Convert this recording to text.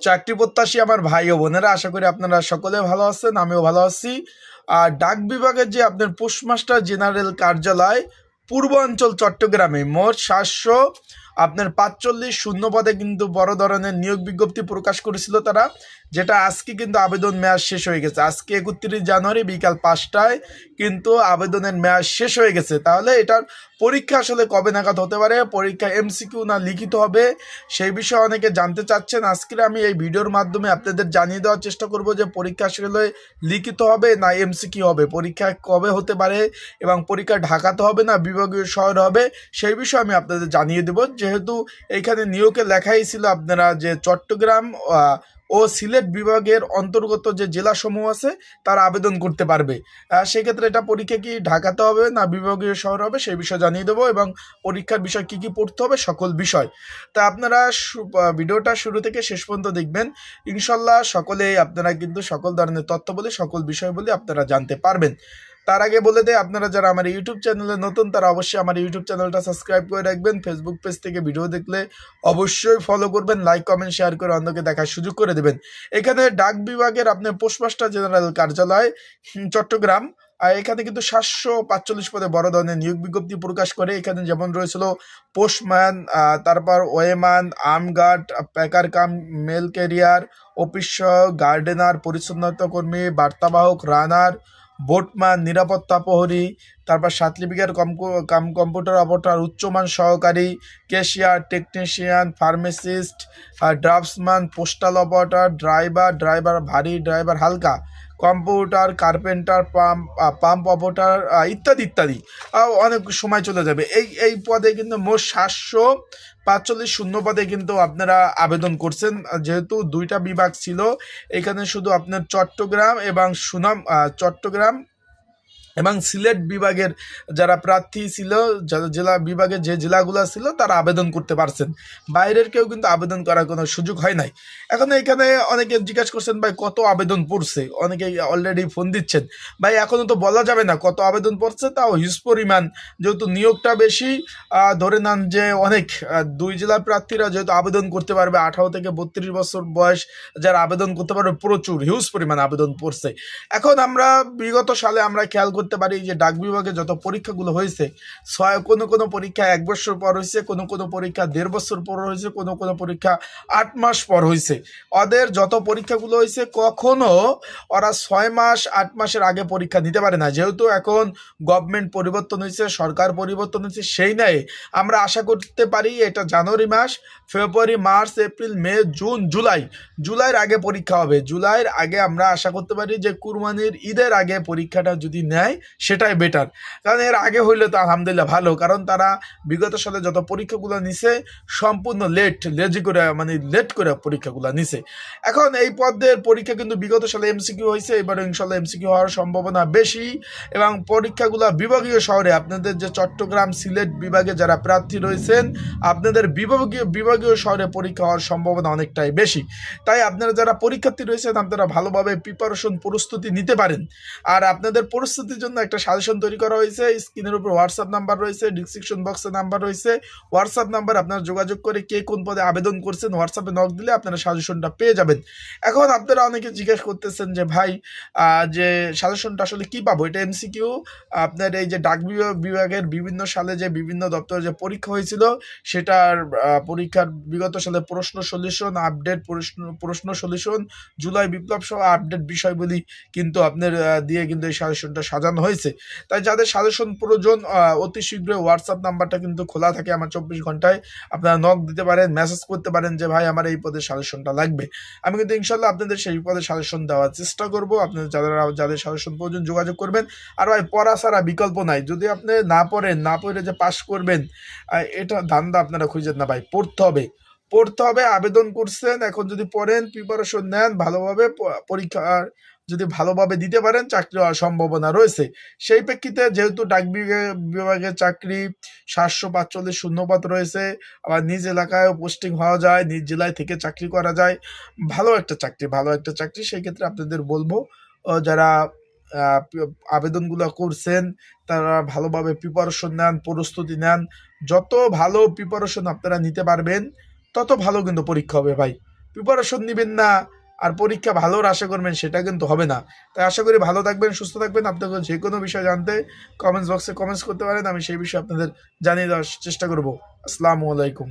চাকরি প্রত্যাশী আমার ভাই ও বোনেরা, আশা করি আপনারা সকলে ভালো আছেন, আমিও ভালো আছি। আর ডাক বিভাগের যে আপনার পোস্টমাস্টার জেনারেল কার্যালয় পূর্বাঞ্চল চট্টগ্রামে মোট 745 শূন্য পদে কিন্তু বড় ধরনের নিয়োগ বিজ্ঞপ্তি প্রকাশ করেছিল তারা, যেটা আজকে কিন্তু আবেদন মেয়াদ শেষ হয়ে গেছে। আজকে 31 জানুয়ারি বিকাল 5টায় কিন্তু আবেদনের মেয়াদ শেষ হয়ে গেছে। তাহলে এটার পরীক্ষা আসলে কবে নাগাদ হতে পারে, পরীক্ষা এমসিকিউ না লিখিত হবে, সেই বিষয়ে অনেকে জানতে চাচ্ছেন। আজকে আমি এই ভিডিওর মাধ্যমে আপনাদের জানিয়ে দেওয়ার চেষ্টা করব যে পরীক্ষা আসলে লিখিত হবে না এমসিকিউ হবে, পরীক্ষা কবে হতে পারে এবং পরীক্ষা ঢাকাতে হবে না বিভাগীয় শহরে হবে, সেই বিষয়ে আমি আপনাদের জানিয়ে দেব। যেহেতু এইখানে নিয়োগে লেখাই ছিল আপনারা যে চট্টগ্রাম ও সিলেট বিভাগের অন্তর্গত যে জেলাসমূহ আছে তারা আবেদন করতে পারবে। সেক্ষেত্রে এটা পরীক্ষা কি ঢাকাতে হবে না বিভাগীয় শহর হবে সেই বিষয়ে জানিয়ে দেবো, এবং পরীক্ষার বিষয় কি কি পড়তে হবে সকল বিষয়। তা আপনারা ভিডিওটা শুরু থেকে শেষ পর্যন্ত দেখবেন। ইনশাল্লাহ সকলেই আপনারা কিন্তু সকল ধরনের তথ্য বলে সকল বিষয় বলে আপনারা জানতে পারবেন। তার আগে বলে দেয়, আপনারা যারা আমার ইউটিউব চ্যানেলে নতুন তারা অবশ্যই আমার ইউটিউব চ্যানেলটা সাবস্ক্রাইব করে রাখবেন। ফেসবুক পেজ থেকে ভিডিও দেখলে অবশ্যই ফলো করবেন, লাইক কমেন্ট শেয়ার করে অন্যকে দেখার সুযোগ করে দেবেন। এখানে ডাক বিভাগের আপনার পোস্টমাস্টার জেনারেল কার্যালয় চট্টগ্রাম, আর এখানে কিন্তু 745 পদে বড় ধরনের নিয়োগ বিজ্ঞপ্তি প্রকাশ করে। এখানে যেমন রয়েছিল পোস্টম্যান, তারপর ওয়েম্যান, আর্মগার্ড, প্যাকার কাম মেল ক্যারিয়ার, অফিস গার্ডেনার, পরিচ্ছন্নতা কর্মী, বার্তাবাহক, রানার, বোটম্যান, নিরাপত্তা প্রহরী, তারপর সাতলিপিকার কম্পিউটার অপারেটর, উচ্চমান সহকারী, cashier, technician, pharmacist, draughtsman, postal operator, driver ভারী, ড্রাইভার হালকা, কম্পিউটার, কার্পেন্টার, পাম্প অপারেটর, ইত্যাদি ইত্যাদি। অনেক সময় চলে যাবে। এই পদে কিন্তু মোট 745 শূন্য পদে কিন্তু আপনারা আবেদন করছেন। যেহেতু দুইটা বিভাগ ছিল, এখানে শুধু আপনার চট্টগ্রাম এবং সিলেট বিভাগের যারা প্রার্থী ছিল, জেলা বিভাগের যে জেলাগুলো ছিল তারা আবেদন করতে পারছেন, বাইরের কেউ কিন্তু আবেদন করার কোনো সুযোগ হয় নাই। এখন এখানে অনেকে জিজ্ঞাসা করছেন, ভাই কত আবেদন পড়ছে, অনেকে অলরেডি ফোন দিচ্ছেন, ভাই এখনও তো বলা যাবে না কত আবেদন পড়ছে, তাও হিউজ পরিমাণ, যেহেতু নিয়োগটা বেশি। ধরে নেন যে অনেক দুই জেলার প্রার্থীরা যেহেতু আবেদন করতে পারবে, 18 থেকে 32 বছর বয়স যারা আবেদন করতে পারবে, প্রচুর হিউজ পরিমাণ আবেদন পড়ছে। এখন আমরা বিগত সালে আমরা খেয়াল করতে পারি যে ডাক বিভাগে যত পরীক্ষাগুলো হয়েছে, কোনো পরীক্ষা 1 বছর পর হয়েছে, কোনো পরীক্ষা 1.5 বছর পর হয়েছে, কোনো পরীক্ষা 8 মাস পর হয়েছে। ওদের যত পরীক্ষাগুলো হয়েছে কখনো ওরা 6 মাস 8 মাসের আগে পরীক্ষা দিতে পারে না। যেহেতু এখন গভর্নমেন্ট পরিবর্তন হয়েছে, সরকার পরিবর্তন হয়েছে, সেই নিয়ে আমরা আশা করতে পারি এটা জানুয়ারি মাস, ফেব্রুয়ারি, মার্চ, এপ্রিল, মে, জুন, জুলাইয়ের আগে পরীক্ষা হবে। জুলাইয়ের আগে আমরা আশা করতে পারি যে কুরবানির ঈদের আগে পরীক্ষাটা যদি নেয় সেটাই বেটার, কারণ এর আগে হইলে তো আলহামদুলিল্লাহ ভালো, কারণ তারা বিগত সালে যত পরীক্ষাগুলো নিছে সম্পূর্ণ লেট করে পরীক্ষাগুলো নিছে। এখন এই পদের পরীক্ষা কিন্তু বিগত সালে এমসিকিউ হয়েছে, এবারে ইনশাল্লাহ এমসিকিউ হওয়ার সম্ভাবনা বেশি, এবং পরীক্ষাগুলো বিভাগীয় শহরে আপনাদের যে চট্টগ্রাম সিলেট বিভাগে যারা প্রার্থী রয়েছেন, আপনাদের বিভাগীয় শহরে পরীক্ষা হওয়ার সম্ভাবনা অনেকটাই বেশি। তাই আপনারা যারা পরীক্ষার্থী রয়েছেন আপনারা ভালোভাবে প্রস্তুতি নিতে পারেন। আর আপনাদের প্রস্তুতির জন্য একটা সাজেশন তৈরি করা হয়েছে, স্ক্রিনের উপর হোয়াটসঅ্যাপ নাম্বার রয়েছে, ডিসক্রিপশন বক্সে নাম্বার রয়েছে, হোয়াটসঅ্যাপ নাম্বার আপনারা যোগাযোগ করে কে কোন পদে আবেদন করছেন হোয়াটসঅ্যাপে নক দিলে আপনারা সাজেশনটা পেয়ে যাবেন। এখন আপনারা অনেকে জিজ্ঞেস করতেছেন যে ভাই যে সাজেশনটা আসলে কি পাবো, এটা এমসিকিউ আপনার এই যে ডাক বিভাগের বিভিন্ন সালে যে বিভিন্ন দপ্তরে যে পরীক্ষা হয়েছিল সেটার পরীক্ষার বিগত সালে প্রশ্ন সলিউশন আপডেট, প্রশ্ন সলিউশন, জুলাই বিপ্লব সহ আপডেট বিষয়গুলি কিন্তু আপনার দিয়ে কিন্তু এই সাজেশনটা সাজানো হয়েছে। তাই যাদের সাজেশন প্রয়োজন অতি শীঘ্রই হোয়াটসঅ্যাপ নাম্বারটা কিন্তু খোলা থাকে আমার 24 ঘন্টায়, আপনারা নক দিতে পারেন, মেসেজ করতে পারেন যে ভাই আমার এই পদের সাজেশনটা লাগবে। আমি কিন্তু ইনশাল্লাহ আপনাদের সেই পদে সাজেশন দেওয়ার চেষ্টা করবো। আপনাদের যাদের সাজেশন প্রয়োজন যোগাযোগ করবেন। আর ভাই পড়া ছাড়া বিকল্প নাই, যদি আপনি না পড়ে যে পাস করবেন এটা ধান্দা আপনারা খুঁজেন না ভাই, পড়তে হবে। আবেদন করছেন, এখন যদি পড়েন, প্রিপারেশন নেন ভালোভাবে, পরীক্ষা যদি ভালোভাবে দিতে পারেন চাকরি হওয়ার সম্ভাবনা রয়েছে। সেই প্রেক্ষিতে যেহেতু ডাক বিভাগের চাকরি 745 শূন্যপদ রয়েছে, আবার নিজ এলাকায় পোস্টিং হওয়া যায়, নিজ জেলায় থেকে চাকরি করা যায়, ভালো একটা চাকরি। সেই ক্ষেত্রে আপনাদের বলবো যারা আবেদনগুলো করছেন তারা ভালোভাবে প্রিপারেশন নেন, প্রস্তুতি নেন। যত ভালো প্রিপারেশন আপনারা নিতে পারবেন তত ভালো কিন্তু পরীক্ষা হবে ভাই। প্রিপারেশন নেবেন না আর পরীক্ষা ভালোর আশা করবেন, সেটা কিন্তু হবে না। তাই আশা করি ভালো থাকবেন, সুস্থ থাকবেন। আপনাদের যে কোনো বিষয় জানতে কমেন্টস বক্সে কমেন্টস করতে পারেন, আমি সেই বিষয়ে আপনাদের জানিয়ে দেওয়ার চেষ্টা করব। আসসালামু আলাইকুম।